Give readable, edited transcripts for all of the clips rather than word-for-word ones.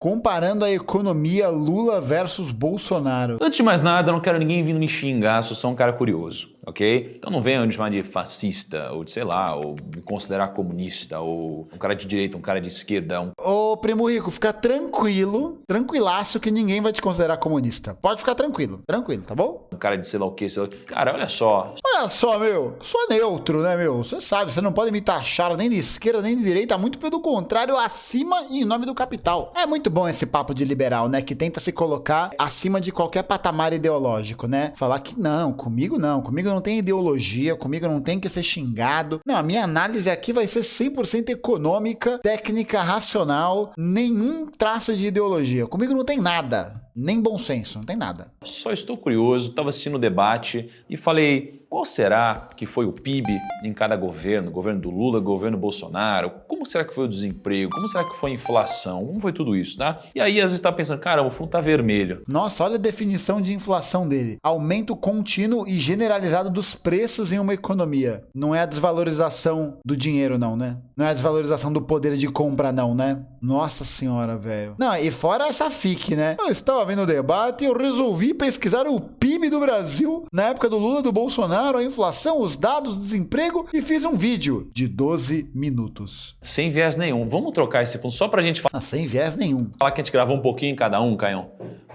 Comparando a economia Lula versus Bolsonaro. Antes de mais nada, eu não quero ninguém vindo me xingar, sou só um cara curioso, ok? Então não venham me chamar de fascista, ou de sei lá, ou me considerar comunista, ou um cara de direita, um cara de esquerda. Ô, primo rico, fica tranquilo, tranquilaço que ninguém vai te considerar comunista. Pode ficar tranquilo, tá bom? Um cara de sei lá o que, sei lá o que. Cara, olha só. Olha só, meu, sou neutro, né, meu? Você sabe, você não pode me taxar nem de esquerda nem de direita, muito pelo contrário, acima e em nome do capital. É muito bom esse papo de liberal, né, que tenta se colocar acima de qualquer patamar ideológico, né? Falar que comigo não tem ideologia, comigo não tem que ser xingado. Não, a minha análise aqui vai ser 100% econômica, técnica, racional, nenhum traço de ideologia. Comigo não tem nada, nem bom senso, não tem nada. Só estou curioso, estava assistindo o debate e falei, qual será que foi o PIB em cada governo? Governo do Lula, governo Bolsonaro? Como será que foi o desemprego? Como será que foi a inflação? Como foi tudo isso, tá? E aí às vezes tá pensando, cara, o fundo tá vermelho. Nossa, olha a definição de inflação dele. Aumento contínuo e generalizado dos preços em uma economia. Não é a desvalorização do dinheiro, não, né? Não é a desvalorização do poder de compra, não, né? Nossa senhora, velho. Não, e fora essa FIC, né? Eu estava vendo o debate e eu resolvi pesquisar o PIB do Brasil na época do Lula, do Bolsonaro, a inflação, os dados do desemprego e fiz um vídeo de 12 minutos. Sem viés nenhum. Vamos trocar esse fundo só pra gente falar. Sem viés nenhum. Falar que a gente gravou um pouquinho em cada um, Caião.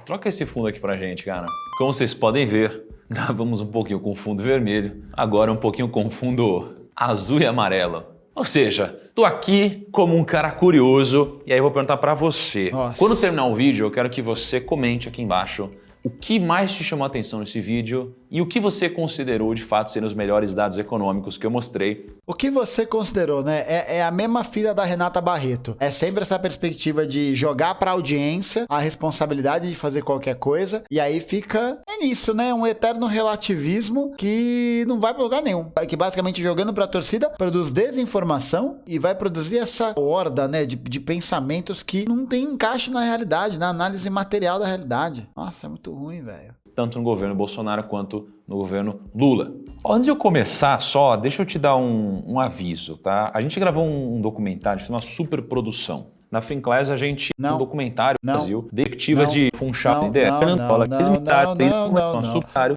Troca esse fundo aqui pra gente, cara. Como vocês podem ver, gravamos um pouquinho com fundo vermelho, agora um pouquinho com fundo azul e amarelo. Ou seja, tô aqui como um cara curioso e aí eu vou perguntar pra você. Nossa. Quando terminar o vídeo, eu quero que você comente aqui embaixo o que mais te chamou a atenção nesse vídeo e o que você considerou de fato serem os melhores dados econômicos que eu mostrei. O que você considerou, né? É a mesma filha da Renata Barreto. É sempre essa perspectiva de jogar pra audiência a responsabilidade de fazer qualquer coisa e aí fica nisso, né? Um eterno relativismo que não vai pra lugar nenhum. Que basicamente jogando pra torcida produz desinformação e vai produzir essa horda, né? De pensamentos que não tem encaixe na realidade, na análise material da realidade. Nossa, é muito ruim, velho. Tanto no governo Bolsonaro quanto no governo Lula. Antes de eu começar só, deixa eu te dar um aviso, tá? A gente gravou um documentário, uma super produção. Na Finclass a gente um documentário no Brasil, perspectiva de Funchal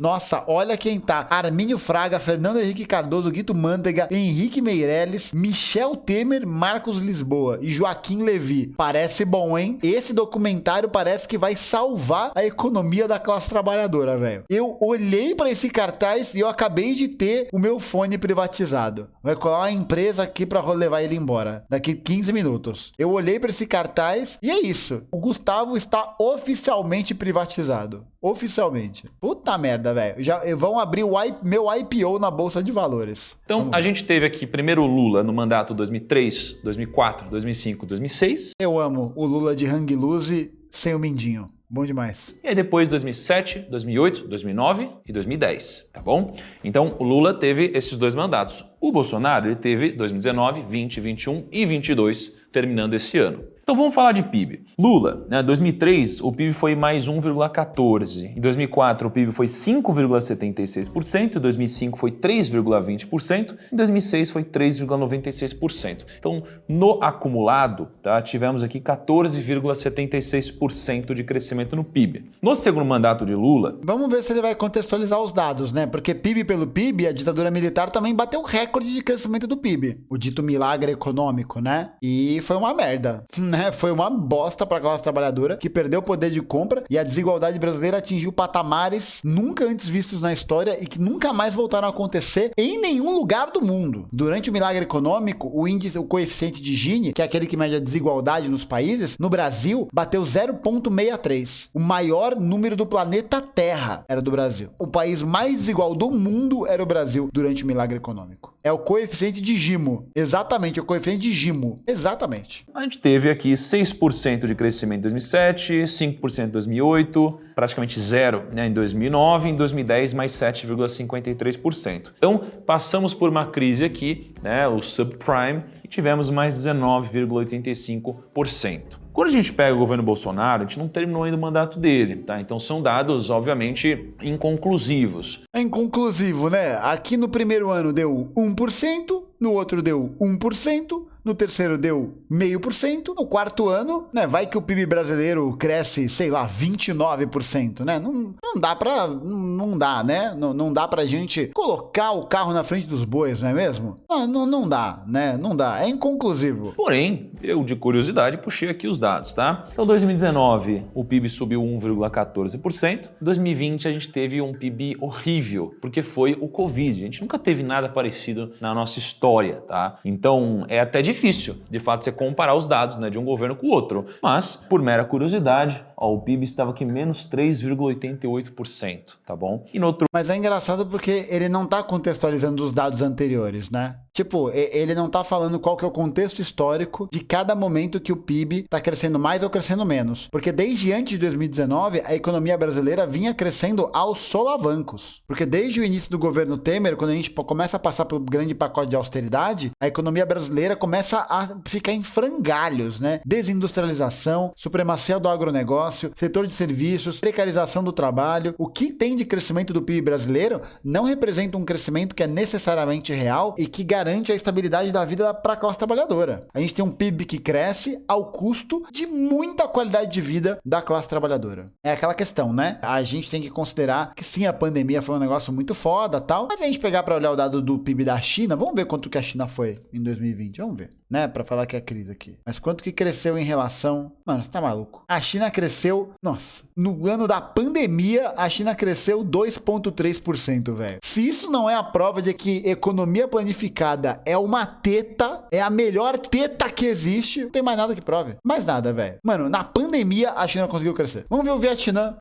Nossa, olha quem tá. Armínio Fraga, Fernando Henrique Cardoso, Guito Mantega, Henrique Meirelles, Michel Temer, Marcos Lisboa e Joaquim Levy. Parece bom, hein? Esse documentário parece que vai salvar a economia da classe trabalhadora, velho. Eu olhei pra esse cartaz e eu acabei de ter o meu fone privatizado. Vai colar uma empresa aqui pra levar ele embora. Daqui 15 minutos. Eu olhei pra esse cartaz e é isso. O Gustavo está oficialmente privatizado. Oficialmente. Puta merda, velho. Já vão abrir meu IPO na Bolsa de Valores. Então, a gente teve aqui primeiro o Lula no mandato 2003, 2004, 2005, 2006. Eu amo o Lula de Hang Loose sem o Mindinho. Bom demais. E aí depois 2007, 2008, 2009 e 2010, tá bom? Então o Lula teve esses dois mandatos. O Bolsonaro ele teve 2019, 20, 21 e 22, terminando esse ano. Então vamos falar de PIB. Lula, né, 2003 o PIB foi mais 1,14%, em 2004 o PIB foi 5,76%, em 2005 foi 3,20%, em 2006 foi 3,96%. Então no acumulado, tá, tivemos aqui 14,76% de crescimento no PIB. No segundo mandato de Lula... Vamos ver se ele vai contextualizar os dados, né? Porque PIB pelo PIB, a ditadura militar também bateu recorde de crescimento do PIB. O dito milagre econômico, né? E foi uma merda. Né? Foi uma bosta para a classe trabalhadora que perdeu o poder de compra e a desigualdade brasileira atingiu patamares nunca antes vistos na história e que nunca mais voltaram a acontecer em nenhum lugar do mundo. Durante o milagre econômico, o coeficiente de Gini, que é aquele que mede a desigualdade nos países, no Brasil bateu 0,63. O maior número do planeta Terra era do Brasil. O país mais desigual do mundo era o Brasil durante o milagre econômico. É o coeficiente de Gimo. Exatamente, é o coeficiente de Gimo. Exatamente. A gente teve aqui 6% de crescimento em 2007, 5% em 2008, praticamente zero, né, em 2009, em 2010 mais 7,53%. Então passamos por uma crise aqui, né, o subprime, e tivemos mais 19,85%. Quando a gente pega o governo Bolsonaro, a gente não terminou ainda o mandato dele, tá? Então são dados, obviamente, inconclusivos. É inconclusivo, né? Aqui no primeiro ano deu 1%, no outro deu 1%, no terceiro deu 0,5%, no quarto ano, né, vai que o PIB brasileiro cresce, sei lá, 29%, né? Não dá pra, não dá, né? Não dá pra gente colocar o carro na frente dos bois, não é mesmo? Não dá, né? Não dá, é inconclusivo. Porém, eu de curiosidade puxei aqui os dados, tá? Então, 2019, o PIB subiu 1,14%. Em 2020, a gente teve um PIB horrível, porque foi o Covid. A gente nunca teve nada parecido na nossa história, tá? Então, é até difícil, de fato, você comparar os dados, né, de um governo com o outro. Mas, por mera curiosidade, ó, o PIB estava aqui menos 3,88%, tá bom? E no outro... Mas é engraçado porque ele não tá contextualizando os dados anteriores, né? Tipo, ele não tá falando qual que é o contexto histórico de cada momento que o PIB tá crescendo mais ou crescendo menos. Porque desde antes de 2019, a economia brasileira vinha crescendo aos solavancos. Porque desde o início do governo Temer, quando a gente começa a passar pelo grande pacote de austeridade, a economia brasileira começa a ficar em frangalhos, né? Desindustrialização, supremacia do agronegócio, setor de serviços, precarização do trabalho. O que tem de crescimento do PIB brasileiro não representa um crescimento que é necessariamente real e que garante a estabilidade da vida para a classe trabalhadora. A gente tem um PIB que cresce ao custo de muita qualidade de vida da classe trabalhadora. É aquela questão, né? A gente tem que considerar que sim, a pandemia foi um negócio muito foda, tal, mas se a gente pegar para olhar o dado do PIB da China, vamos ver quanto que a China foi em 2020, vamos ver, né? Para falar que é crise aqui. Mas quanto que cresceu em relação... Mano, você tá maluco? A China cresceu... Nossa, no ano da pandemia, a China cresceu 2,3%, velho. Se isso não é a prova de que economia planificada é uma teta, é a melhor teta que existe, não tem mais nada que prove. Mais nada, velho. Mano, na pandemia, a China conseguiu crescer. Vamos ver o Vietnã.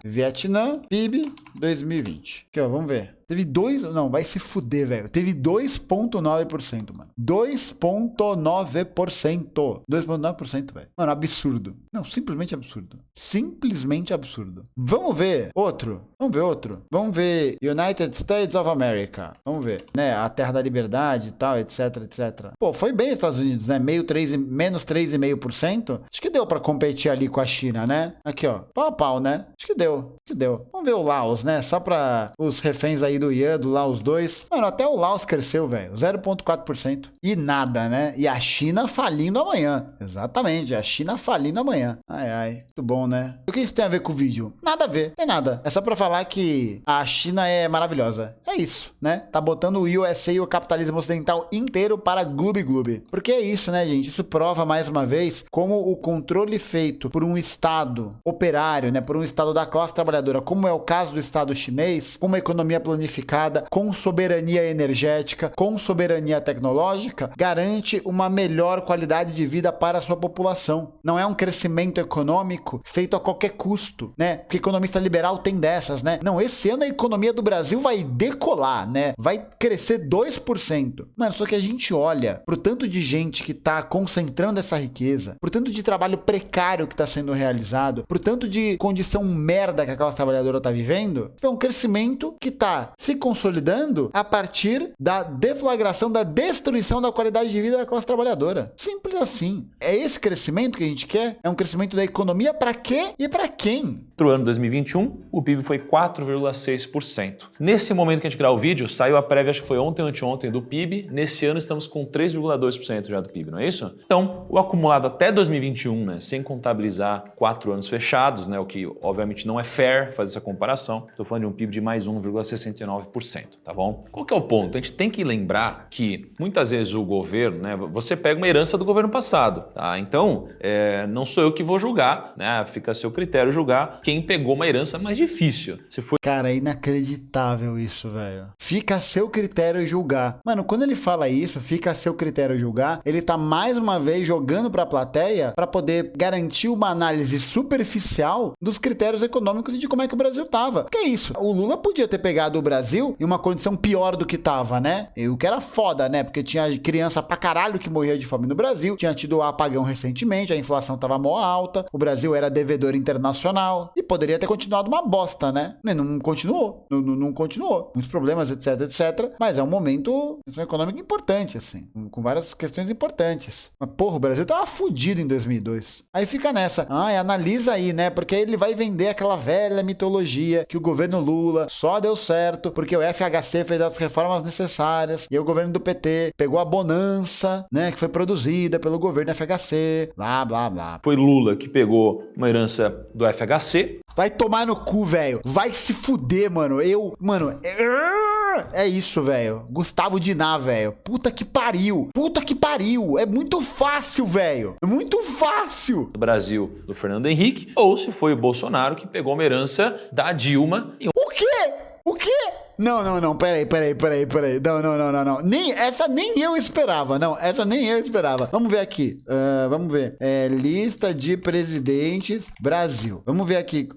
Vietnã, PIB 2020. Aqui, ó, vamos ver. Teve não, vai se fuder, velho. Teve 2,9%, mano. 2,9%. 2,9%, velho. Mano, absurdo. Não, simplesmente absurdo. Simplesmente absurdo. Vamos ver outro. Vamos ver United States of America. Vamos ver, né? A terra da liberdade e tal, etc, etc. Pô, foi bem os Estados Unidos, né? Menos 3,5%. Acho que deu pra competir ali com a China, né? Aqui, ó. Pau a pau, né? Acho que deu. Vamos ver o Laos, né? Só pra os reféns aí do Ian, do Laos 2. Mano, até o Laos cresceu, velho. 0,4%. E nada, né? E a China falindo amanhã. Exatamente, a China falindo amanhã. Ai. Muito bom, né? O que isso tem a ver com o vídeo? Nada a ver. Tem nada. É só pra falar que a China é maravilhosa. É isso, né? Tá botando o USA e o capitalismo ocidental inteiro para gloob. Porque é isso, né, gente? Isso prova mais uma vez como o controle feito por um Estado operário, né? Por um Estado da classe trabalhadora, como é o caso do Estado chinês, com uma economia planificada, com soberania energética, com soberania tecnológica, garante uma melhor qualidade de vida para a sua população. Não é um crescimento econômico feito a qualquer custo, né? Porque economista liberal tem dessas, né? Não, esse ano a economia do Brasil vai decolar, né? Vai crescer 2%. Mano, só que a gente olha pro tanto de gente que tá concentrando essa riqueza, pro tanto de trabalho precário que tá sendo realizado, pro tanto de condição merda que aquela trabalhadora tá vivendo, é um crescimento que tá se consolidando a partir da deflagração, da destruição da qualidade de vida da classe trabalhadora. Simples assim. É esse crescimento que a gente quer? É um crescimento da economia para quê e para quem? No ano 2021, o PIB foi 4,6%. Nesse momento que a gente grava o vídeo, saiu a prévia, acho que foi ontem ou anteontem, do PIB. Nesse ano estamos com 3,2% já do PIB, não é isso? Então, o acumulado até 2021, né, sem contabilizar 4 anos fechados, né, o que obviamente não é fair fazer essa comparação. Estou falando de um PIB de mais 1,69%, tá bom? Qual que é o ponto? A gente tem que lembrar que muitas vezes o governo, né, você pega uma herança do governo passado, tá? Então, não sou eu que vou julgar, né? Fica a seu critério julgar quem pegou uma herança mais difícil. Se foi... Cara, é inacreditável isso, velho. Fica a seu critério julgar. Mano, quando ele fala isso, fica a seu critério julgar, ele tá mais uma vez jogando pra plateia pra poder garantir uma análise superficial dos critérios econômicos e de como é que o Brasil tava. Que é isso? O Lula podia ter pegado o Brasil em uma condição pior do que tava, né? E o que era foda, né? Porque tinha criança pra caralho que morria de fome no Brasil, tinha tido o apagão recentemente, a inflação tava mó alta, o Brasil era devedor internacional. E poderia ter continuado uma bosta, né? Mas não continuou. Não continuou. Muitos problemas, etc, etc. Mas é um momento econômico importante, assim. Com várias questões importantes. Mas, porra, o Brasil tava fudido em 2002. Aí fica nessa. Analisa aí, né? Porque aí ele vai vender aquela velha mitologia que o governo Lula só deu certo porque o FHC fez as reformas necessárias e o governo do PT pegou a bonança, né? Que foi produzida pelo governo FHC. Blá, blá, blá. Foi Lula que pegou uma herança do FHC. Vai tomar no cu, velho. Vai se fuder, mano. É isso, velho. Gustavo Diná, velho. Puta que pariu. Puta que pariu. É muito fácil, velho. É muito fácil. Do Brasil, do Fernando Henrique, ou se foi o Bolsonaro que pegou uma herança da Dilma. O quê? O quê? Não, peraí. Não. Essa nem eu esperava. Vamos ver aqui. Vamos ver. Lista de presidentes Brasil. Vamos ver aqui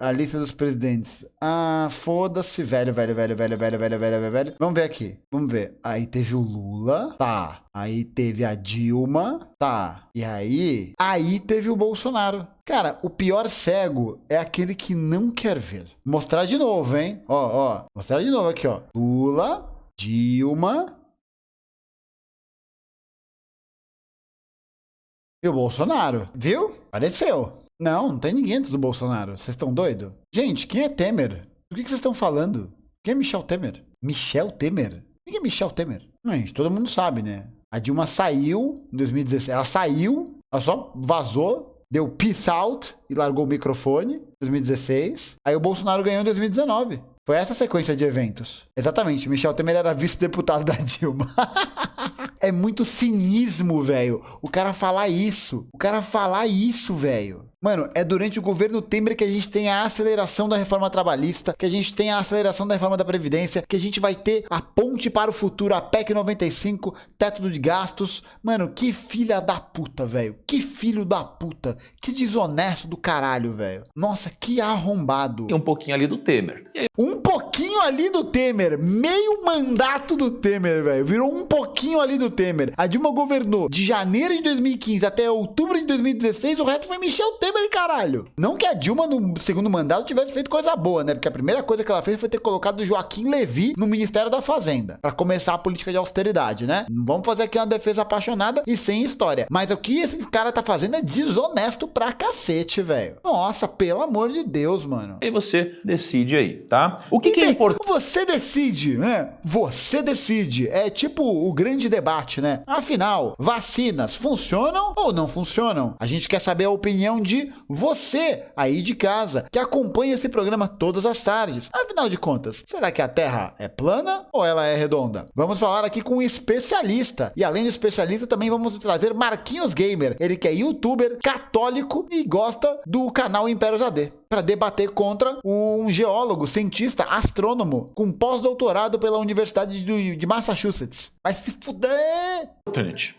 a lista dos presidentes. Foda-se, velho. Vamos ver aqui. Vamos ver. Aí teve o Lula. Tá. Aí teve a Dilma. Tá. E aí teve o Bolsonaro. Cara, o pior cego é aquele que não quer ver. Mostrar de novo, hein? Ó. Mostrar de novo aqui, ó. Lula, Dilma e o Bolsonaro. Viu? Apareceu. Não tem ninguém antes do Bolsonaro. Vocês estão doidos? Gente, quem é Temer? Do que vocês estão falando? Quem é Michel Temer? Michel Temer? Quem é Michel Temer? Não, gente, todo mundo sabe, né? A Dilma saiu em 2016. Ela saiu, ela só vazou, deu peace out e largou o microfone em 2016. Aí o Bolsonaro ganhou em 2019. Foi essa sequência de eventos. Exatamente, Michel Temer era vice-deputado da Dilma. É muito cinismo, velho. O cara falar isso, velho. Mano, é durante o governo Temer que a gente tem a aceleração da reforma trabalhista, que a gente tem a aceleração da reforma da Previdência, que a gente vai ter a ponte para o futuro, a PEC 95, teto de gastos. Mano, que filha da puta, velho. Que filho da puta. Que desonesto do caralho, velho. Nossa, que arrombado. E um pouquinho ali do Temer. E aí... Um pouquinho ali do Temer. Meio mandato do Temer, velho. Virou um pouquinho ali do Temer. A Dilma governou de janeiro de 2015 até outubro de 2016. O resto foi Michel Temer, caralho. Não que a Dilma no segundo mandato tivesse feito coisa boa, né? Porque a primeira coisa que ela fez foi ter colocado o Joaquim Levy no Ministério da Fazenda. Pra começar a política de austeridade, né? Não vamos fazer aqui uma defesa apaixonada e sem história. Mas o que esse cara tá fazendo é desonesto pra cacete, velho. Nossa, pelo amor de Deus, mano. E você decide aí, tá? O que é importante? Você decide, né? Você decide. É tipo o grande debate, né? Afinal, vacinas funcionam ou não funcionam? A gente quer saber a opinião de você aí de casa, que acompanha esse programa todas as tardes. Afinal de contas, será que a Terra é plana ou ela é redonda? Vamos falar aqui com um especialista. E além do especialista, também vamos trazer Marquinhos Gamer. Ele que é youtuber, católico e gosta do canal Impérios AD, para debater contra um geólogo, cientista, astrônomo, com pós-doutorado pela Universidade de Massachusetts. Vai se fuder!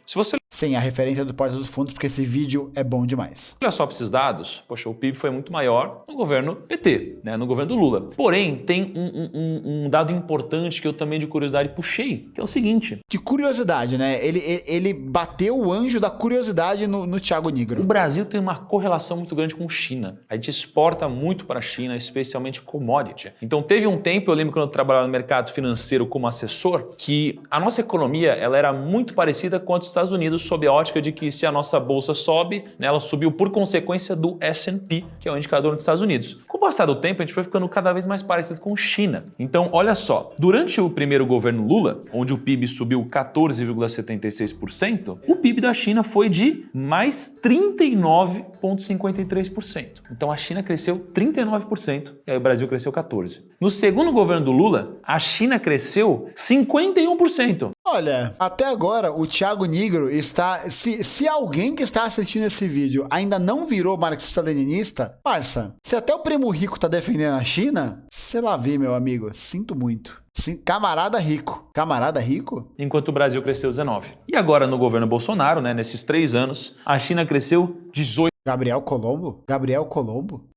Se você Sem a referência do Porta dos Fundos, porque esse vídeo é bom demais. olha só para esses dados, poxa, o PIB foi muito maior no governo PT, né, no governo do Lula. Porém, tem um dado importante que eu também de curiosidade puxei, que é o seguinte. De curiosidade, né? Ele bateu o anjo da curiosidade no Thiago Nigro. O Brasil tem uma correlação muito grande com China. A gente exporta muito para a China, especialmente commodity. Então teve um tempo, eu lembro quando eu trabalhava no mercado financeiro como assessor, que a nossa economia ela era muito parecida com a dos Estados Unidos, sob a ótica de que se a nossa bolsa sobe, né, ela subiu por consequência do S&P, que é o indicador dos Estados Unidos. Com o passar do tempo, a gente foi ficando cada vez mais parecido com China. Então, olha só, durante o primeiro governo Lula, onde o PIB subiu 14,76%, o PIB da China foi de mais 39,53%. Então, a China cresceu 39% e aí o Brasil cresceu 14%. No segundo governo do Lula, a China cresceu 51%. Olha, até agora o Thiago Nigro está... Se alguém que está assistindo esse vídeo ainda não virou marxista-leninista, parça, se até o primo rico tá defendendo a China, sei lá vi, meu amigo, sinto muito. Sim, camarada rico. Camarada rico? Enquanto o Brasil cresceu 19%. E agora, no governo Bolsonaro, né, nesses 3 anos, a China cresceu 18%. Gabriel Colombo? Gabriel Colombo?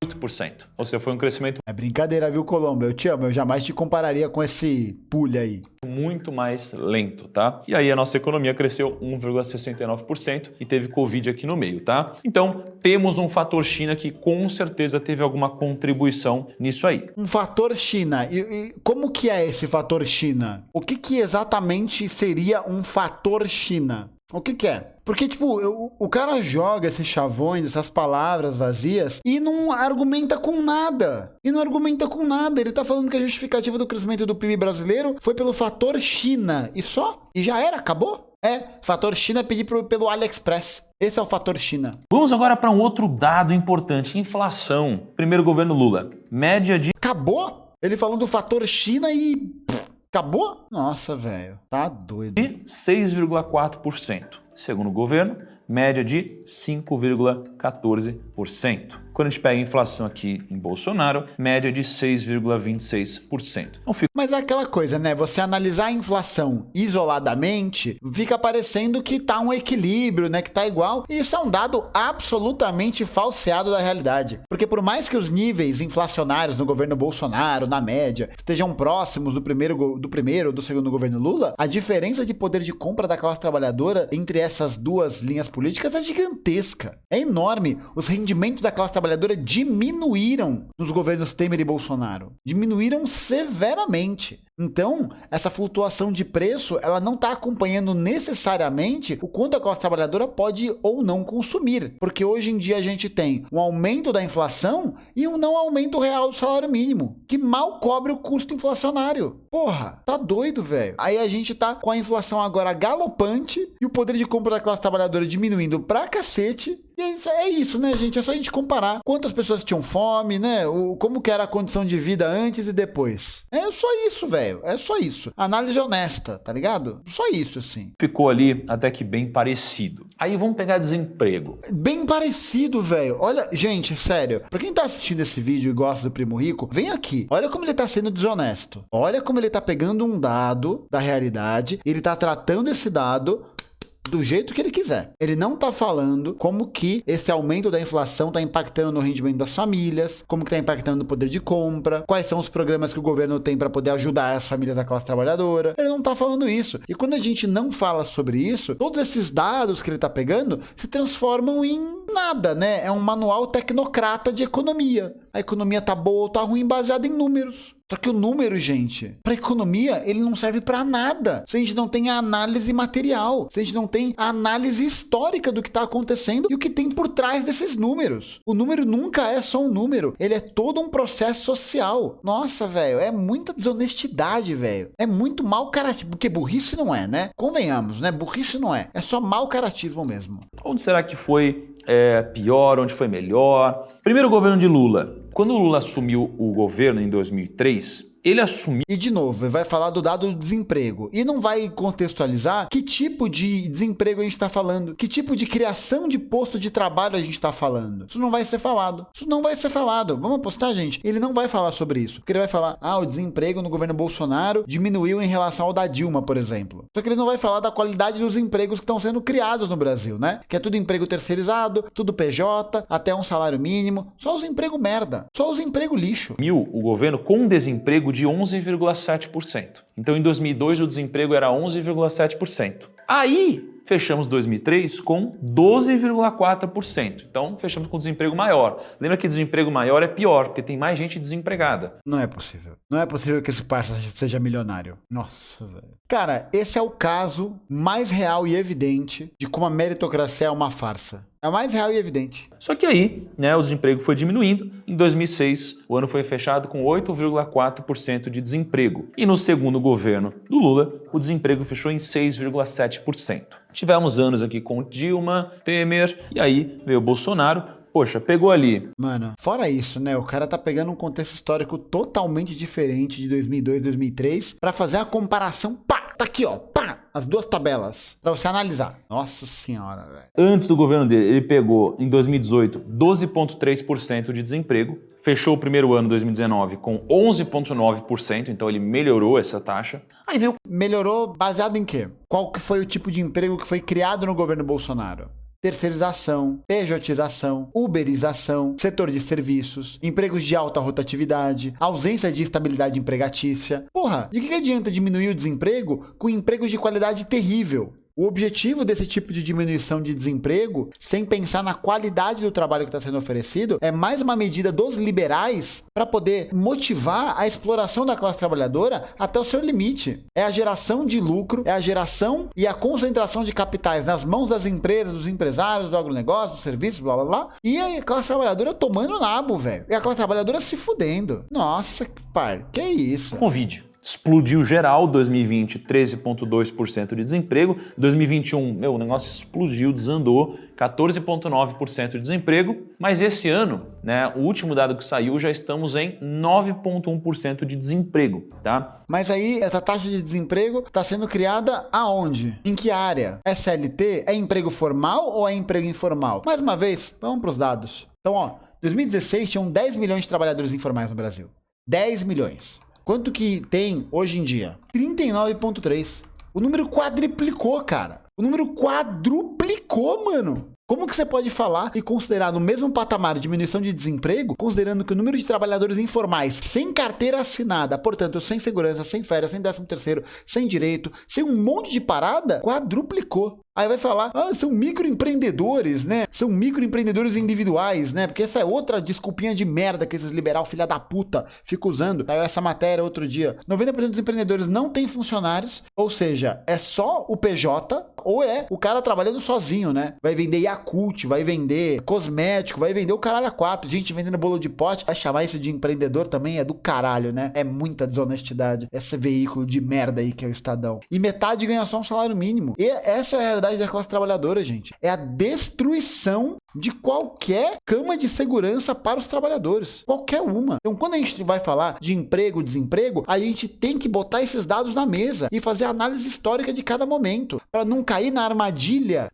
Ou seja, foi um crescimento É brincadeira, viu, Colombo? Eu te amo, eu jamais te compararia com esse pulha aí. muito mais lento, tá? E aí a nossa economia cresceu 1,69% e teve Covid aqui no meio, tá? Então, temos um fator China que com certeza teve alguma contribuição nisso aí. Um fator China. E como que é esse fator China? O que exatamente seria um fator China? O que é? Porque, tipo, o cara joga esses chavões, essas palavras vazias e não argumenta com nada. Ele tá falando que a justificativa do crescimento do PIB brasileiro foi pelo fator China. E só? E já era? Acabou? Fator China pedir pelo AliExpress. Esse é o fator China. Vamos agora para um outro dado importante. Inflação. Primeiro governo Lula. Média de... Acabou? Ele falou do fator China e... acabou? Nossa, velho. Tá doido. De 6,4%. Segundo o governo, média de 5,14%. Quando a gente pega a inflação aqui em Bolsonaro, média de 6,26%. Então fica... Mas é aquela coisa, né? Você analisar a inflação isoladamente, fica parecendo que tá um equilíbrio, né? Que tá igual. E isso é um dado absolutamente falseado da realidade. Porque por mais que os níveis inflacionários no governo Bolsonaro, na média, estejam próximos do primeiro ou do segundo governo Lula, a diferença de poder de compra da classe trabalhadora entre essas duas linhas políticas é gigantesca. É enorme. Os rendimentos da classe trabalhadora diminuíram nos governos Temer e Bolsonaro. Diminuíram severamente. Então, essa flutuação de preço, ela não está acompanhando necessariamente o quanto a classe trabalhadora pode ou não consumir. Porque hoje em dia a gente tem um aumento da inflação e um não aumento real do salário mínimo, que mal cobre o custo inflacionário. Porra, tá doido, velho. Aí a gente tá com a inflação agora galopante e o poder de compra da classe trabalhadora diminuindo pra cacete. E é isso, né, gente? É só a gente comparar quantas pessoas tinham fome, né? Como que era a condição de vida antes e depois. É só isso, velho. É só isso. Análise honesta, tá ligado? Só isso, assim. Ficou ali até que bem parecido. Aí vamos pegar desemprego. Bem parecido, velho. Olha, gente, sério. Pra quem tá assistindo esse vídeo e gosta do Primo Rico, vem aqui. Olha como ele tá sendo desonesto. Olha como ele tá pegando um dado da realidade, ele tá tratando esse dado do jeito que ele quiser. Ele não tá falando como que esse aumento da inflação tá impactando no rendimento das famílias, como que tá impactando no poder de compra, quais são os programas que o governo tem para poder ajudar as famílias da classe trabalhadora. Ele não tá falando isso. E quando a gente não fala sobre isso, todos esses dados que ele tá pegando se transformam em nada, né? É um manual tecnocrata de economia. A economia tá boa ou tá ruim baseada em números. Só que o número, gente, para economia, ele não serve para nada. Se a gente não tem a análise material, se a gente não tem a análise histórica do que está acontecendo e o que tem por trás desses números. O número nunca é só um número, ele é todo um processo social. Nossa, velho, é muita desonestidade, velho. É muito mau caratismo, porque burrice não é, né? Convenhamos, né? Burrice não é. É só mau caratismo mesmo. Onde será que foi pior, onde foi melhor? Primeiro governo de Lula. Quando o Lula assumiu o governo em 2003, ele assumiu... E de novo, vai falar do dado do desemprego. E não vai contextualizar que tipo de desemprego a gente está falando. Que tipo de criação de posto de trabalho a gente está falando. Isso não vai ser falado. Isso não vai ser falado. Vamos apostar, gente? Ele não vai falar sobre isso. Porque ele vai falar, o desemprego no governo Bolsonaro diminuiu em relação ao da Dilma, por exemplo. Só que ele não vai falar da qualidade dos empregos que estão sendo criados no Brasil, né? Que é tudo emprego terceirizado, tudo PJ, até um salário mínimo. Só os empregos merda. Só os empregos lixo. O governo com desemprego de 11,7%. Então, em 2002, o desemprego era 11,7%. Aí, fechamos 2003 com 12,4%. Então, fechamos com desemprego maior. Lembra que desemprego maior é pior, porque tem mais gente desempregada. Não é possível. Não é possível que esse parça seja milionário. Nossa, velho. Cara, esse é o caso mais real e evidente de como a meritocracia é uma farsa. É o mais real e evidente. Só que aí, né, o desemprego foi diminuindo. Em 2006, o ano foi fechado com 8,4% de desemprego. E no segundo governo do Lula, o desemprego fechou em 6,7%. Tivemos anos aqui com Dilma, Temer, e aí veio o Bolsonaro. Poxa, pegou ali. Mano, fora isso, né? O cara tá pegando um contexto histórico totalmente diferente de 2002, 2003 pra fazer a comparação. Pá! Tá aqui, ó. Pá! as duas tabelas pra você analisar. Nossa senhora, velho. Antes do governo dele, ele pegou, em 2018, 12,3% de desemprego. Fechou o primeiro ano, 2019, com 11,9%, então ele melhorou essa taxa. Aí veio... Melhorou baseado em quê? Qual que foi o tipo de emprego que foi criado no governo Bolsonaro? Terceirização, pejotização, uberização, setor de serviços, empregos de alta rotatividade, ausência de estabilidade empregatícia. Porra, de que adianta diminuir o desemprego com empregos de qualidade terrível? O objetivo desse tipo de diminuição de desemprego, sem pensar na qualidade do trabalho que está sendo oferecido, é mais uma medida dos liberais para poder motivar a exploração da classe trabalhadora até o seu limite. É a geração de lucro, é a geração e a concentração de capitais nas mãos das empresas, dos empresários, do agronegócio, do serviço, blá blá blá. E a classe trabalhadora tomando nabo, velho. E a classe trabalhadora se fudendo. Nossa, que é isso? Covid. Explodiu geral, 2020, 13,2% de desemprego. 2021, o negócio explodiu, desandou, 14,9% de desemprego. Mas esse ano, né, o último dado que saiu, já estamos em 9,1% de desemprego, tá? Mas aí, essa taxa de desemprego está sendo criada aonde? Em que área? É CLT? É emprego formal ou é emprego informal? Mais uma vez, vamos para os dados. Então, ó, 2016 tinham 10 milhões de trabalhadores informais no Brasil. 10 milhões. Quanto que tem hoje em dia? 39,3. O número quadruplicou, cara. O número quadruplicou, mano. Como que você pode falar e considerar no mesmo patamar de diminuição de desemprego, considerando que o número de trabalhadores informais sem carteira assinada, portanto, sem segurança, sem férias, sem 13º, sem direito, sem um monte de parada, quadruplicou. Aí vai falar, são microempreendedores, né? São microempreendedores individuais, né? Porque essa é outra desculpinha de merda que esses liberal filha da puta ficam usando. Saiu essa matéria outro dia. 90% dos empreendedores não tem funcionários, ou seja, é só o PJ ou é o cara trabalhando sozinho, né? Vai vender Yakult, vai vender cosmético, vai vender o caralho a quatro. Gente vendendo bolo de pote, vai chamar isso de empreendedor também é do caralho, né? É muita desonestidade. Esse veículo de merda aí que é o Estadão. E metade ganha só um salário mínimo. E essa é a realidade da classe trabalhadora, gente. É a destruição de qualquer cama de segurança para os trabalhadores. Qualquer uma. Então, quando a gente vai falar de emprego, desemprego, a gente tem que botar esses dados na mesa e fazer a análise histórica de cada momento, para não cair na armadilha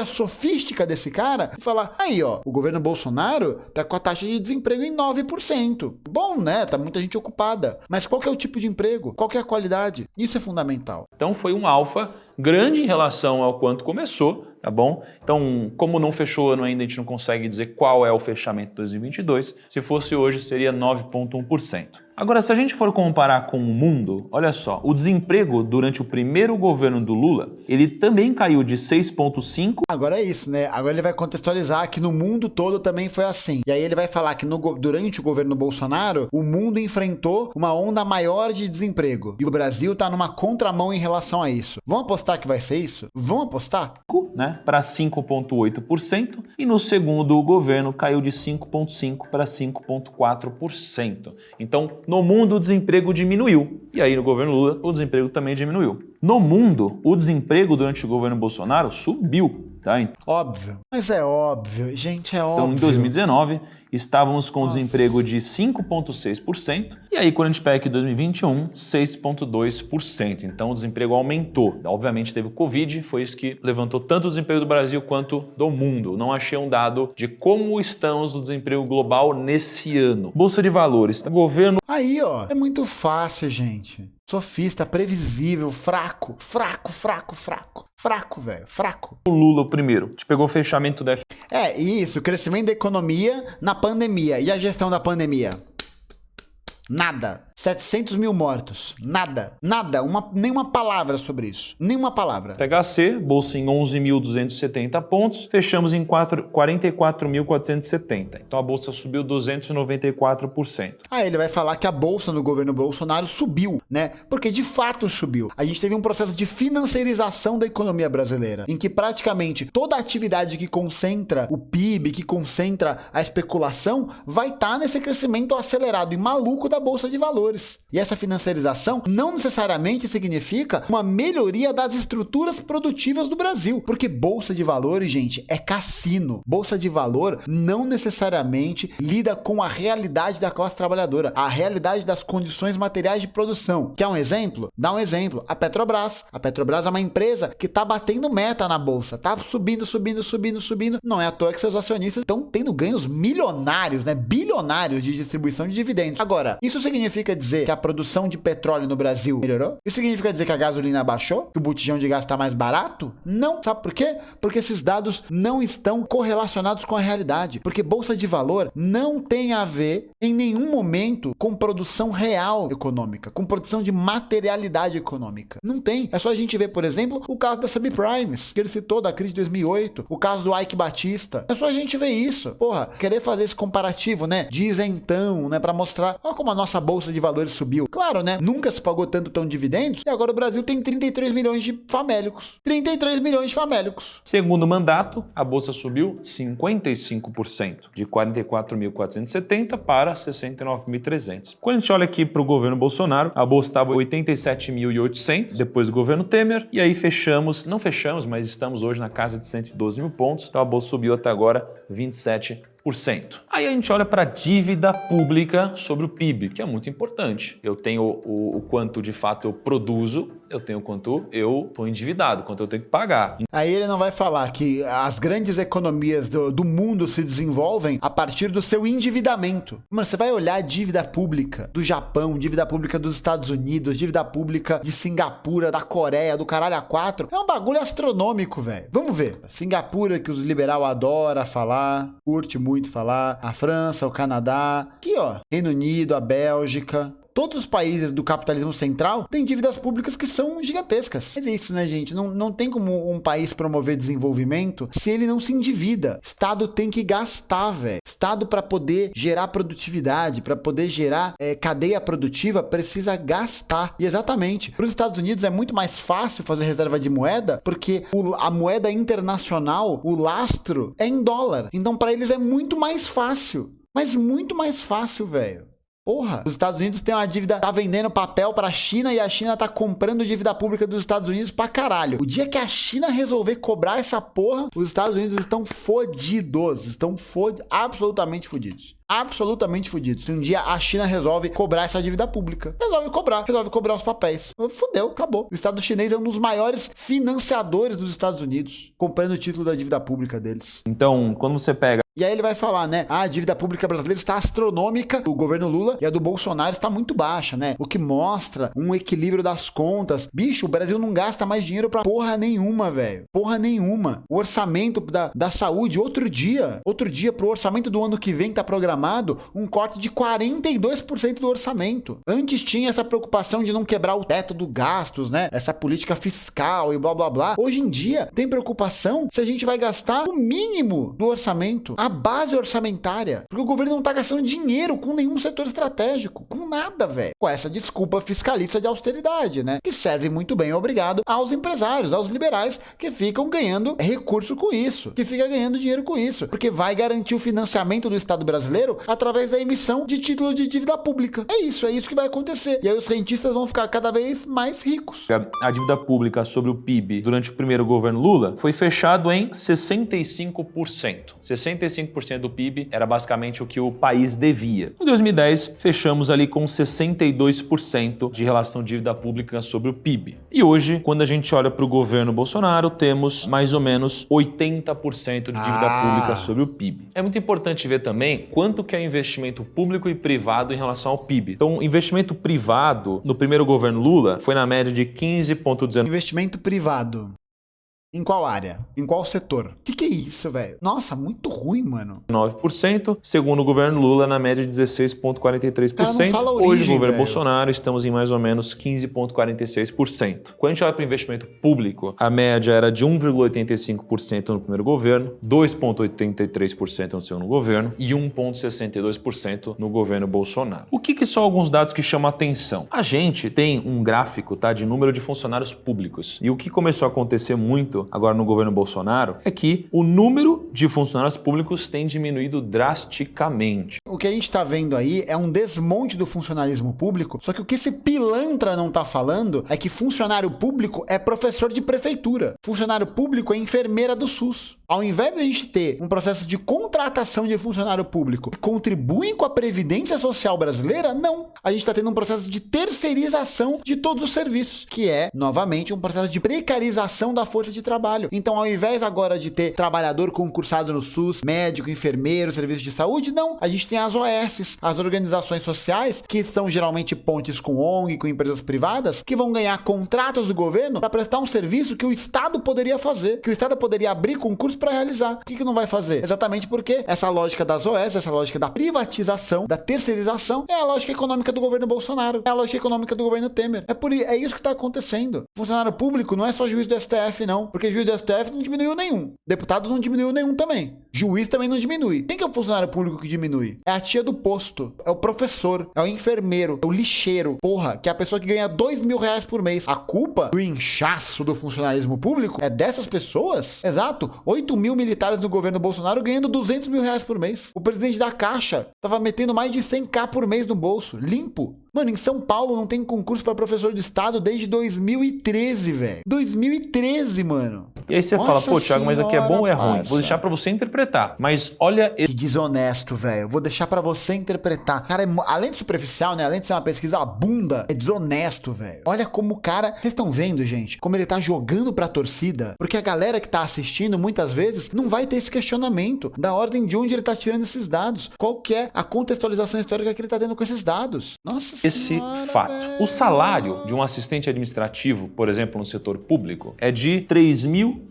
sofística desse cara e falar, aí ó, o governo Bolsonaro tá com a taxa de desemprego em 9%. Bom, né? Tá muita gente ocupada. Mas qual que é o tipo de emprego? Qual que é a qualidade? Isso é fundamental. Então foi um alfa grande em relação ao quanto começou, tá bom? Então, como não fechou o ano ainda, a gente não consegue dizer qual é o fechamento de 2022. Se fosse hoje, seria 9,1%. Agora, se a gente for comparar com o mundo, olha só, o desemprego durante o primeiro governo do Lula, ele também caiu de 6,5%. Agora é isso, né? Agora ele vai contextualizar que no mundo todo também foi assim. E aí ele vai falar que durante o governo Bolsonaro, o mundo enfrentou uma onda maior de desemprego. E o Brasil tá numa contramão em relação a isso. Vamos apostar que vai ser isso? Vamos apostar? Né, para 5,8%. E no segundo governo caiu de 5,5% para 5,4%. Então, no mundo, o desemprego diminuiu. E aí, no governo Lula, o desemprego também diminuiu. No mundo, o desemprego durante o governo Bolsonaro subiu. Tá? Óbvio. Mas é óbvio. Gente, é óbvio. Então, em 2019, estávamos com desemprego de 5,6%. E aí, quando a gente pega aqui 2021, 6,2%. Então, o desemprego aumentou. Obviamente, teve o Covid, foi isso que levantou tanto o desemprego do Brasil quanto do mundo. Não achei um dado de como estamos no desemprego global nesse ano. Bolsa de Valores, governo... Aí, ó, é muito fácil, gente. Sofista, previsível, fraco, velho, fraco. O Lula, o primeiro, te pegou o fechamento da... É, isso, crescimento da economia na pandemia. E a gestão da pandemia? Nada. 700 mil mortos. Nada. Nenhuma palavra sobre isso. Nenhuma palavra. PHC, bolsa em 11.270 pontos. Fechamos em 44.470. Então a bolsa subiu 294%. Aí ele vai falar que a bolsa no governo Bolsonaro subiu, né? Porque de fato subiu. A gente teve um processo de financiarização da economia brasileira, em que praticamente toda a atividade que concentra o PIB, que concentra a especulação, vai estar nesse crescimento acelerado e maluco da bolsa de valores. valores. E essa financiarização não necessariamente significa uma melhoria das estruturas produtivas do Brasil, porque bolsa de valores, gente, é cassino. Bolsa de valor não necessariamente lida com a realidade da classe trabalhadora, a realidade das condições materiais de produção. Quer um exemplo? Dá um exemplo. A Petrobras. A Petrobras é uma empresa que tá batendo meta na bolsa, tá subindo. Não é à toa que seus acionistas estão tendo ganhos milionários, né? Bilionários de distribuição de dividendos. Agora, isso significa dizer que a produção de petróleo no Brasil melhorou? Isso significa dizer que a gasolina baixou? Que o botijão de gás está mais barato? Não. Sabe por quê? Porque esses dados não estão correlacionados com a realidade. Porque bolsa de valor não tem a ver em nenhum momento com produção real econômica, com produção de materialidade econômica. Não tem. É só a gente ver, por exemplo, o caso das subprimes, que ele citou da crise de 2008, o caso do Ike Batista. É só a gente ver isso. Porra, querer fazer esse comparativo, né? De isentão, né? Pra mostrar, olha como a nossa bolsa de valores subiu. Claro, né? Nunca se pagou tanto dividendos e agora o Brasil tem 33 milhões de famélicos. 33 milhões de famélicos. Segundo mandato, a bolsa subiu 55%, de 44.470 para 69.300. Quando a gente olha aqui para o governo Bolsonaro, a bolsa estava 87.800 depois do governo Temer, e aí não fechamos, mas estamos hoje na casa de 112 mil pontos, então a bolsa subiu até agora 27%. Aí a gente olha para a dívida pública sobre o PIB, que é muito importante. Eu tenho o quanto de fato eu produzo, eu tenho o quanto eu estou endividado, quanto eu tenho que pagar. Aí ele não vai falar que as grandes economias do mundo se desenvolvem a partir do seu endividamento. Mano, você vai olhar a dívida pública do Japão, dívida pública dos Estados Unidos, dívida pública de Singapura, da Coreia, do caralho A4. É um bagulho astronômico, velho. Vamos ver. Singapura, que os liberal adora falar, curte muito falar, a França, o Canadá, aqui ó, Reino Unido, a Bélgica. Todos os países do capitalismo central têm dívidas públicas que são gigantescas. Mas é isso, né, gente? Não tem como um país promover desenvolvimento se ele não se endivida. Estado tem que gastar, velho. Estado, para poder gerar produtividade, para poder gerar cadeia produtiva, precisa gastar. E exatamente, para os Estados Unidos é muito mais fácil fazer reserva de moeda, porque a moeda internacional, o lastro, é em dólar. Então, para eles é muito mais fácil. Mas muito mais fácil, velho. Porra, os Estados Unidos têm uma dívida, tá vendendo papel pra China e a China tá comprando dívida pública dos Estados Unidos pra caralho. O dia que a China resolver cobrar essa porra, os Estados Unidos estão fodidos, absolutamente fodidos. Absolutamente fodidos. Se um dia a China resolve cobrar essa dívida pública, resolve cobrar os papéis. Fudeu, acabou. O Estado chinês é um dos maiores financiadores dos Estados Unidos, comprando o título da dívida pública deles. Então, quando você pega... E aí ele vai falar, né? A dívida pública brasileira está astronômica, o governo Lula, e a do Bolsonaro está muito baixa, né? O que mostra um equilíbrio das contas. Bicho, o Brasil não gasta mais dinheiro pra porra nenhuma, velho. Porra nenhuma. O orçamento da saúde, outro dia, pro orçamento do ano que vem tá programado um corte de 42% do orçamento. Antes tinha essa preocupação de não quebrar o teto dos gastos, né? Essa política fiscal e blá blá blá. Hoje em dia tem preocupação se a gente vai gastar o mínimo do orçamento, a base orçamentária, porque o governo não tá gastando dinheiro com nenhum setor estratégico, com nada, velho. Com essa desculpa fiscalista de austeridade, né? Que serve muito bem, obrigado, aos empresários, aos liberais, que ficam ganhando recurso com isso, que fica ganhando dinheiro com isso, porque vai garantir o financiamento do Estado brasileiro através da emissão de título de dívida pública. É isso que vai acontecer. E aí os rentistas vão ficar cada vez mais ricos. A dívida pública sobre o PIB durante o primeiro governo Lula foi fechado em 65%. 65% do PIB era basicamente o que o país devia. Em 2010, fechamos ali com 62% de relação dívida pública sobre o PIB. E hoje, quando a gente olha para o governo Bolsonaro, temos mais ou menos 80% de dívida pública sobre o PIB. É muito importante ver também quanto que é o investimento público e privado em relação ao PIB. Então, o investimento privado no primeiro governo Lula foi na média de 15,19%. Investimento privado. Em qual área? Em qual setor? Que é isso, velho? Nossa, muito ruim, mano. 9%. Segundo o governo Lula, na média de 16,43%. Hoje, no governo Bolsonaro, estamos em mais ou menos 15,46%. Quando a gente olha para o investimento público, a média era de 1,85% no primeiro governo, 2,83% no segundo governo e 1,62% no governo Bolsonaro. O que são alguns dados que chamam a atenção? A gente tem um gráfico, tá, de número de funcionários públicos. E o que começou a acontecer muito acontecendo agora no governo Bolsonaro é que o número de funcionários públicos tem diminuído drasticamente. O que a gente tá vendo aí é um desmonte do funcionalismo público, só que o que esse pilantra não tá falando é que funcionário público é professor de prefeitura. Funcionário público é enfermeira do SUS. Ao invés de a gente ter um processo de contratação de funcionário público que contribuem com a Previdência Social brasileira, não. A gente está tendo um processo de terceirização de todos os serviços, que é, novamente, um processo de precarização da força de trabalho. Então, ao invés agora de ter trabalhador concursado no SUS, médico, enfermeiro, serviço de saúde, não. A gente tem as OS, as organizações sociais, que são geralmente pontes com ONG, com empresas privadas, que vão ganhar contratos do governo para prestar um serviço que o Estado poderia fazer, que o Estado poderia abrir concurso para realizar. Por que não vai fazer? Exatamente porque essa lógica das OS, essa lógica da privatização, da terceirização, é a lógica econômica do governo Bolsonaro, é a lógica econômica do governo Temer. É isso que está acontecendo. Funcionário público não é só juiz do STF, não, porque juiz do STF não diminuiu nenhum. Deputado não diminuiu nenhum também. Juiz também não diminui. Quem que é o funcionário público que diminui? É a tia do posto, é o professor, é o enfermeiro, é o lixeiro, porra, que é a pessoa que ganha R$2.000 por mês. A culpa do inchaço do funcionalismo público é dessas pessoas? Exato. 8.000 militares do governo Bolsonaro ganhando R$200.000 por mês. O presidente da Caixa tava metendo mais de 100k por mês no bolso, limpo. Mano, em São Paulo não tem concurso para professor de estado desde 2013, velho. 2013, mano. E aí você fala, pô, Thiago, mas aqui é bom ou é ruim? Vou deixar pra você interpretar. Mas olha... Que desonesto, velho. Vou deixar pra você interpretar. Cara, além de superficial, né? Além de ser uma pesquisa bunda, é desonesto, velho. Olha como o cara... Vocês estão vendo, gente? Como ele tá jogando pra torcida? Porque a galera que tá assistindo, muitas vezes, não vai ter esse questionamento da ordem de onde ele tá tirando esses dados. Qual que é a contextualização histórica que ele tá tendo com esses dados? Nossa esse senhora, fato. Véio. O salário de um assistente administrativo, por exemplo, no setor público, é de R$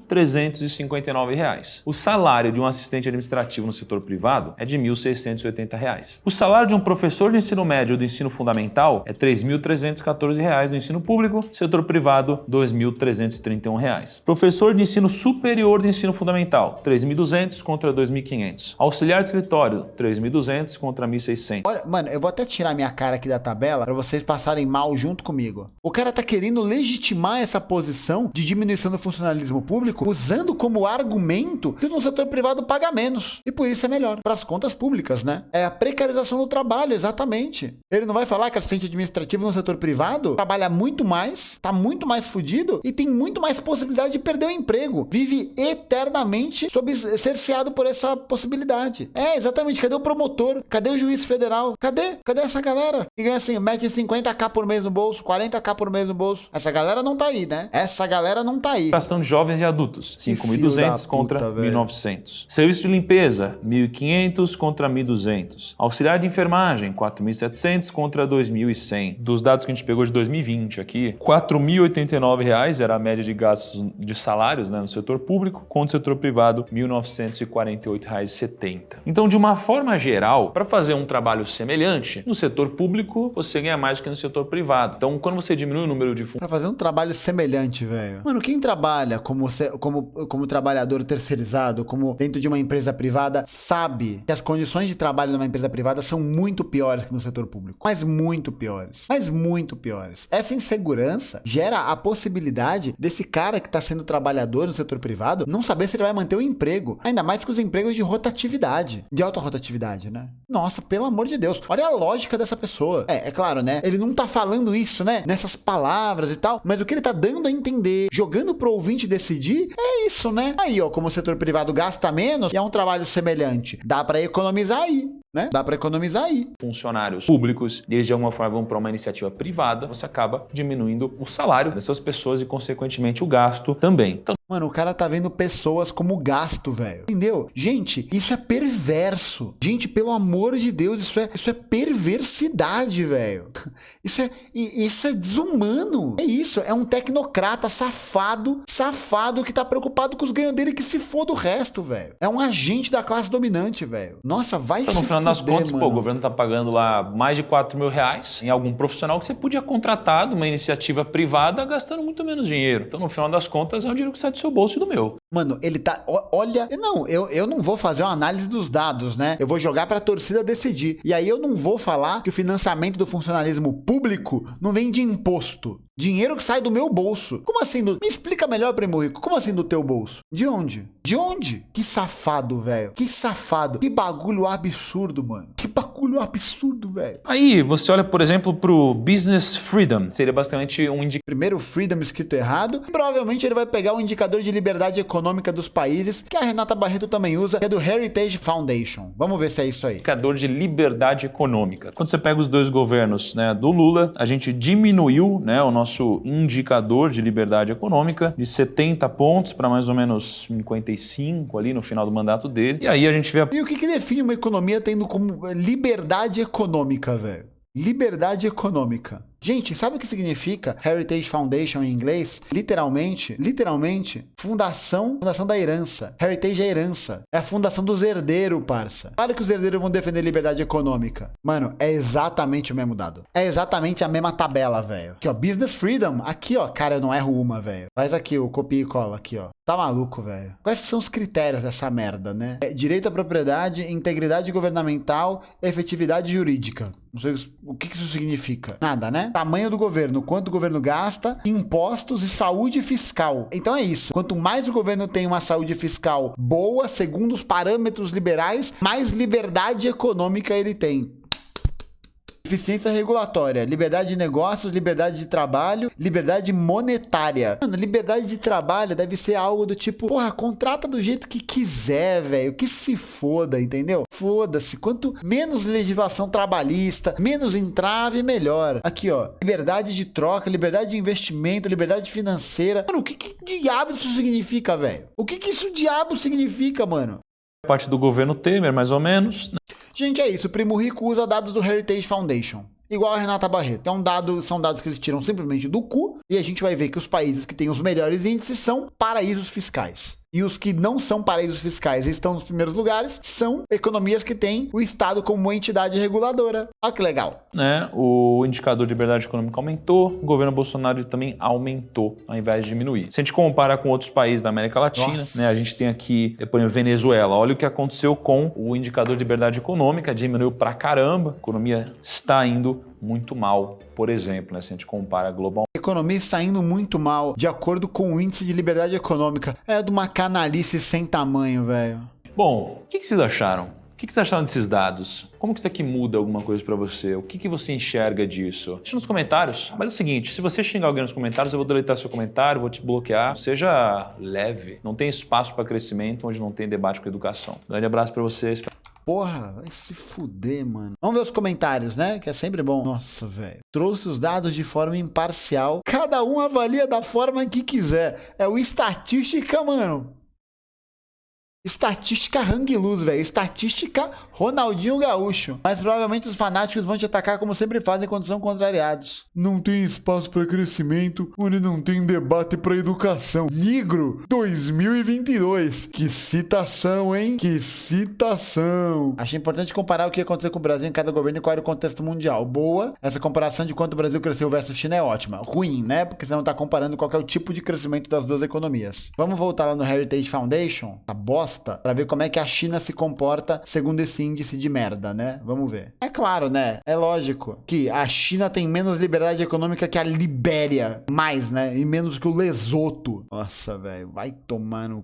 3.359. O salário de um assistente administrativo no setor privado é de R$ 1.680. O salário de um professor de ensino médio do ensino fundamental é R$ 3.314 no ensino público, setor privado, R$ 2.331. Professor de ensino superior de ensino fundamental, R$ 3.200 contra R$ 2.500. Auxiliar de escritório, R$ 3.200 contra R$ 1.600. Olha, mano, eu vou até tirar minha cara aqui da tabela pra vocês passarem mal junto comigo. O cara tá querendo legitimar essa posição de diminuição do funcionalismo público usando como argumento que no setor privado paga menos. E por isso é melhor. Para as contas públicas, né? É a precarização do trabalho, exatamente. Ele não vai falar que assistente administrativo no setor privado trabalha muito mais, tá muito mais fudido e tem muito mais possibilidade de perder o emprego. Vive eternamente cerceado por essa possibilidade. É, exatamente. Cadê o promotor? Cadê o juiz federal? Cadê? Cadê essa galera? Que ganha assim, mete 50k por mês no bolso, 40k por mês no bolso. Essa galera não tá aí, né? Essa galera não tá aí. Gastão de jovens e adultos, 5.200 contra 1.900. Serviço de limpeza, 1.500 contra 1.200. Auxiliar de enfermagem, 4.700 contra 2.100. Dos dados que a gente pegou de 2020 aqui, R$ 4.089 era a média de gastos de salários, né, no setor público, contra o setor privado, R$ 1.948,70. Então, de uma forma geral, para fazer um trabalho semelhante, no setor público, você ganha mais do que no setor privado. Então, quando você diminui o número de... Pra fazer um trabalho semelhante, velho. Mano, quem trabalha como trabalhador terceirizado, como dentro de uma empresa privada, sabe que as condições de trabalho numa empresa privada são muito piores que no setor público. Mas muito piores. Mas muito piores. Essa insegurança gera a possibilidade desse cara que tá sendo trabalhador no setor privado não saber se ele vai manter o emprego. Ainda mais que os empregos de rotatividade. De alta rotatividade, né? Nossa, pelo amor de Deus. Olha a lógica dessa pessoa. É claro, né? Ele não tá falando isso, né? Nessas palavras e tal. Mas o que ele tá dando a entender, jogando pro ouvinte decidir, é isso, né? Aí, ó, como o setor privado gasta menos e é um trabalho semelhante. Dá pra economizar aí. Né? Dá para economizar aí. Funcionários públicos, eles de alguma forma vão para uma iniciativa privada, você acaba diminuindo o salário dessas pessoas e, consequentemente, o gasto também. Então, mano, o cara tá vendo pessoas como gasto, velho. Entendeu? Gente, isso é perverso. Gente, pelo amor de Deus, isso é perversidade, velho. Isso é desumano. É isso, é um tecnocrata safado que tá preocupado com os ganhos dele, que se foda o resto, velho. É um agente da classe dominante, velho. Nossa, vai então, no final das contas, pô, o governo tá pagando lá mais de R$4.000 em algum profissional que você podia contratar de uma iniciativa privada gastando muito menos dinheiro. Então, no final das contas, é um dinheiro que sai do seu bolso e do meu. Mano, ele tá... Olha... Não, eu não vou fazer uma análise dos dados, né? Eu vou jogar pra torcida decidir. E aí eu não vou falar que o financiamento do funcionalismo público não vem de imposto. Dinheiro que sai do meu bolso. Como assim? Me explica melhor, Primo Rico. Como assim do teu bolso? De onde? De onde? Que safado, velho. Que safado. Que bagulho absurdo, mano. Que bagulho absurdo, velho. Aí você olha, por exemplo, pro Business Freedom. Seria basicamente um indicador. Primeiro, Freedom escrito errado. Provavelmente ele vai pegar o indicador de liberdade econômica dos países, que a Renata Barreto também usa, que é do Heritage Foundation. Vamos ver se é isso aí. Indicador de liberdade econômica. Quando você pega os dois governos, né, do Lula, a gente diminuiu, né, o nosso indicador de liberdade econômica de 70 pontos para mais ou menos 55 ali no final do mandato dele. E aí a gente vê E o que define uma economia tendo como liberdade econômica, velho? Liberdade econômica. Gente, sabe o que significa Heritage Foundation em inglês? Literalmente, fundação da herança. Heritage é herança. É a fundação dos herdeiros, parça. Claro que os herdeiros vão defender liberdade econômica. Mano, é exatamente o mesmo dado. É exatamente a mesma tabela, velho. Aqui, ó, Business Freedom. Aqui, ó, cara, eu não erro uma, velho. Faz aqui, o copia e cola aqui, ó. Tá maluco, velho. Quais que são os critérios dessa merda, né? Direito à propriedade, integridade governamental, efetividade jurídica. Não sei o que isso significa. Nada, né? Tamanho do governo, quanto o governo gasta, impostos e saúde fiscal. Então é isso. Quanto mais o governo tem uma saúde fiscal boa, segundo os parâmetros liberais, mais liberdade econômica ele tem. Eficiência regulatória, liberdade de negócios, liberdade de trabalho, liberdade monetária. Mano, liberdade de trabalho deve ser algo do tipo, porra, contrata do jeito que quiser, velho, que se foda, entendeu? Foda-se, quanto menos legislação trabalhista, menos entrave, melhor. Aqui, ó, liberdade de troca, liberdade de investimento, liberdade financeira. Mano, o que diabo isso significa, velho? O que isso diabo significa, mano? parte do governo Temer, mais ou menos. Gente, é isso. O Primo Rico usa dados do Heritage Foundation. Igual a Renata Barreto. São dados que eles tiram simplesmente do cu. E a gente vai ver que os países que têm os melhores índices são paraísos fiscais. E os que não são paraísos fiscais e estão nos primeiros lugares são economias que têm o Estado como entidade reguladora. Olha que legal. Né? O indicador de liberdade econômica aumentou, o governo Bolsonaro também aumentou, ao invés de diminuir. Se a gente compara com outros países da América Latina, né, a gente tem aqui, por exemplo, Venezuela. Olha o que aconteceu com o indicador de liberdade econômica, diminuiu pra caramba, a economia está indo muito mal, por exemplo, né, se a gente compara globalmente. A economia está indo muito mal, de acordo com o índice de liberdade econômica. É de uma canalice sem tamanho, velho. Bom, o que vocês acharam? O que vocês acharam desses dados? Como que isso aqui muda alguma coisa pra você? O que você enxerga disso? Deixa nos comentários. Mas é o seguinte, se você xingar alguém nos comentários, eu vou deletar seu comentário, vou te bloquear. Seja leve. Não tem espaço para crescimento onde não tem debate com educação. Grande abraço pra vocês. Porra, vai se fuder, mano. Vamos ver os comentários, né? Que é sempre bom. Nossa, velho. Trouxe os dados de forma imparcial. Cada um avalia da forma que quiser. É o estatística, mano. Estatística hang loose, velho. Estatística Ronaldinho Gaúcho. Mas provavelmente os fanáticos vão te atacar como sempre fazem quando são contrariados. Não tem espaço para crescimento, onde não tem debate para educação. Negro 2022. Que citação, hein? Que citação. Achei importante comparar o que aconteceu com o Brasil em cada governo e qual era o contexto mundial. Boa. Essa comparação de quanto o Brasil cresceu versus China é ótima. Ruim, né? Porque você não tá comparando qual que é o tipo de crescimento das duas economias. Vamos voltar lá no Heritage Foundation. Tá bosta. Pra ver como é que a China se comporta segundo esse índice de merda, né? Vamos ver. É claro, né? É lógico que a China tem menos liberdade econômica que a Libéria. Mais, né? E menos que o Lesoto. Nossa, velho. Vai tomar no